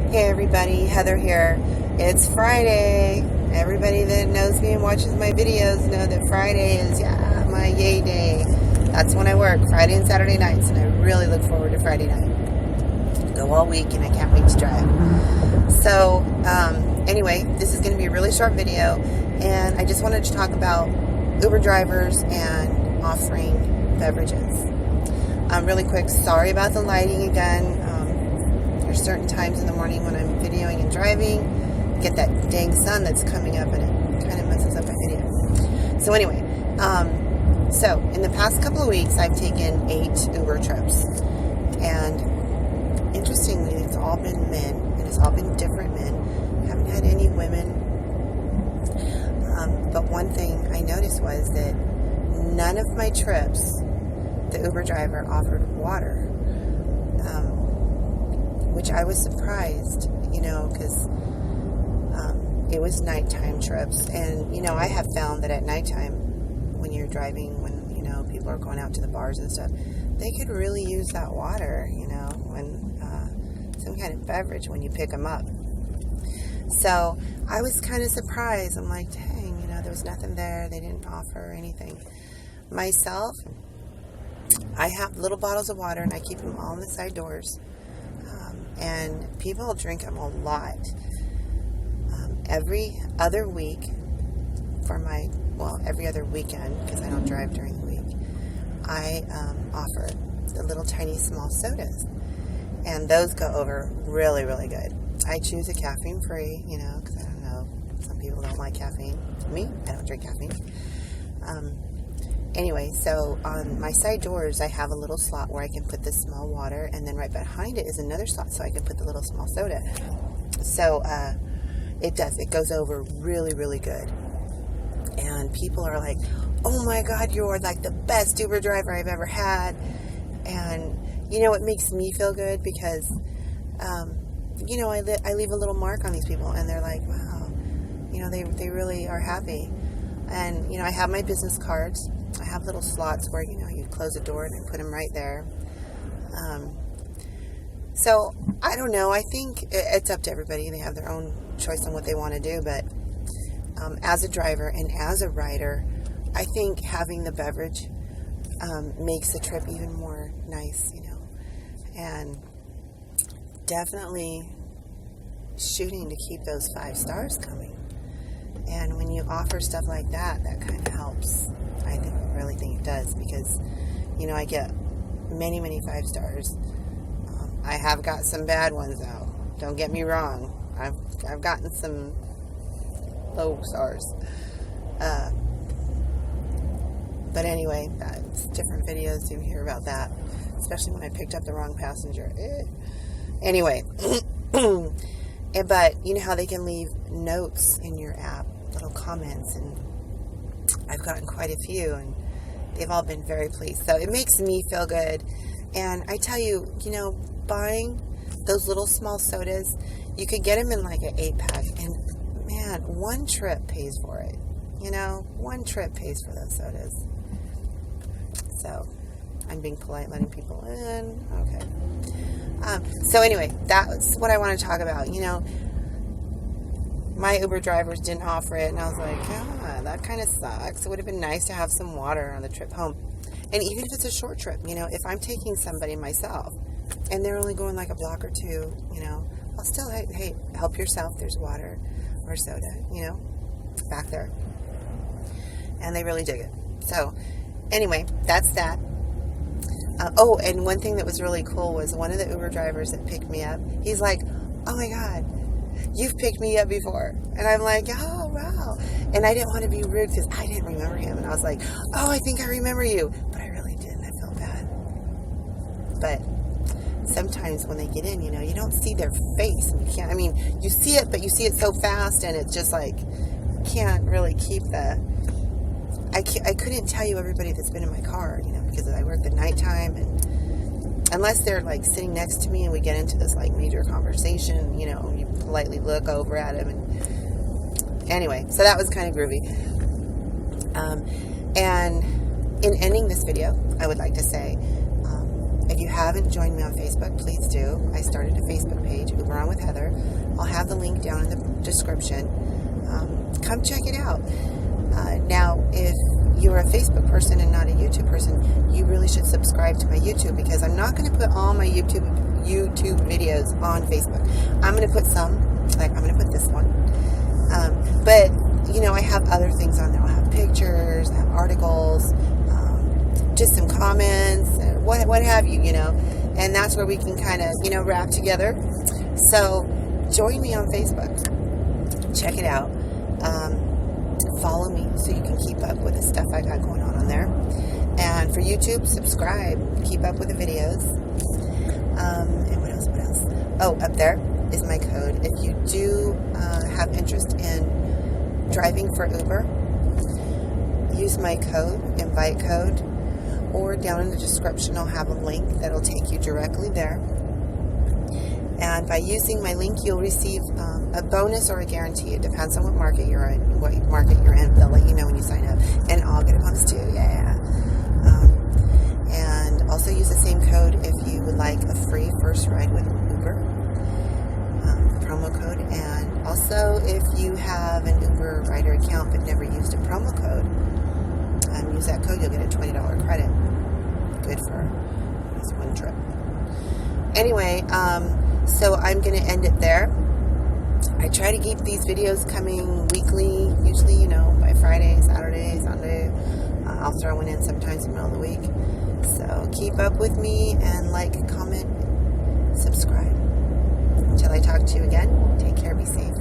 Hey everybody, Heather here. It's Friday. Everybody that knows me and watches my videos know that Friday is, my yay day. That's when I work, Friday and Saturday nights, and I really look forward to Friday night. Go all week, and I can't wait to drive. So, anyway, this is going to be a really short video, and I just wanted to talk about Uber drivers and offering beverages. Really quick, sorry about the lighting again. There's certain times in the morning when I'm videoing and driving, get that dang sun that's coming up, and it kind of messes up my video. So anyway, so in the past couple of weeks, I've taken 8 Uber trips, and interestingly, it's all been men, and it's all been different men. I haven't had any women, but one thing I noticed was that none of my trips, the Uber driver offered water. Which I was surprised, because it was nighttime trips. And, I have found that at nighttime, when you're driving, when, people are going out to the bars and stuff, they could really use that water, when some kind of beverage when you pick them up. So I was kind of surprised. I'm like, dang, there was nothing there. They didn't offer anything. Myself, I have little bottles of water, and I keep them all on the side doors. And people drink them a lot. Every other week every other weekend, because I don't drive during the week, I offer the little tiny small sodas. And those go over really, really good. I choose a caffeine-free, because I don't know, some people don't like caffeine. Me, I don't drink caffeine. Anyway, so on my side doors, I have a little slot where I can put the small water, and then right behind it is another slot so I can put the little small soda. So it goes over really, really good. And people are like, oh my God, you're like the best Uber driver I've ever had. And, it makes me feel good because, I leave a little mark on these people, and they're like, wow, they really are happy. And, I have my business cards. I have little slots where, you close a door and I put them right there. So, I don't know. I think it's up to everybody. They have their own choice on what they want to do. But as a driver and as a rider, I think having the beverage makes the trip even more nice, And definitely shooting to keep those 5 stars coming. And when you offer stuff like that, that kind of helps. I really think it does, because, I get many, many 5 stars. I have got some bad ones, though. Don't get me wrong. I've gotten some low stars. But anyway, that's different videos to hear about that, especially when I picked up the wrong passenger. Anyway, but you know how they can leave notes in your app, little comments, and I've gotten quite a few, and they've all been very pleased. So it makes me feel good. And I tell you, buying those little small sodas, you could get them in like an 8-pack, and man, one trip pays for it. One trip pays for those sodas. So I'm being polite, letting people in. Okay. So anyway, that's what I want to talk about. My Uber drivers didn't offer it, and I was like, that kind of sucks. It would have been nice to have some water on the trip home. And even if it's a short trip, if I'm taking somebody myself, and they're only going like a block or two, I'll still, hey, help yourself. There's water or soda, back there. And they really dig it. So, anyway, that's that. And one thing that was really cool was one of the Uber drivers that picked me up, he's like, oh my God, you've picked me up before. And I'm like, oh, wow. And I didn't want to be rude because I didn't remember him. And I was like, oh, I think I remember you. But I really didn't. I felt bad. But sometimes when they get in, you don't see their face. And you see it, but you see it so fast, and it's just like, can't really keep I couldn't tell you everybody that's been in my car, because I work at nighttime, and unless they're like sitting next to me and we get into this like major conversation, you politely look over at them. And anyway, so that was kind of groovy. And in ending this video, I would like to say, If you haven't joined me on Facebook, please do. I started a Facebook page, Uberon with Heather. I'll have the link down in the description. Come check it out. Now, if you're a Facebook person and not a YouTube person, you really should subscribe to my YouTube, because I'm not going to put all my YouTube videos on Facebook. I'm going to put some, like I'm going to put this one. But, you know, I have other things on there. I'll have pictures, I have articles, just some comments, what have you, you know. And that's where we can kind of, you know, rap together. So join me on Facebook. Check it out. Follow me so you can keep up with the stuff I got going on there. And for YouTube, subscribe. Keep up with the videos. And what else? Oh, up there is my code. If you do have interest in driving for Uber, use my code, invite code, or down in the description I'll have a link that'll take you directly there. And by using my link, you'll receive a bonus or a guarantee. It depends on what market you're in. They'll let you know when you sign up. And I'll get a bonus too, yeah. And also use the same code if you would like a free first ride with Uber, the promo code. And also, if you have an Uber rider account but never used a promo code, use that code, you'll get a $20 credit. Good for just one trip. Anyway, so I'm going to end it there. I try to keep these videos coming weekly, usually, you know, by Friday, Saturday, Sunday. I'll throw one in sometimes in the middle of the week. So keep up with me and like, comment, subscribe. Until I talk to you again, take care, be safe.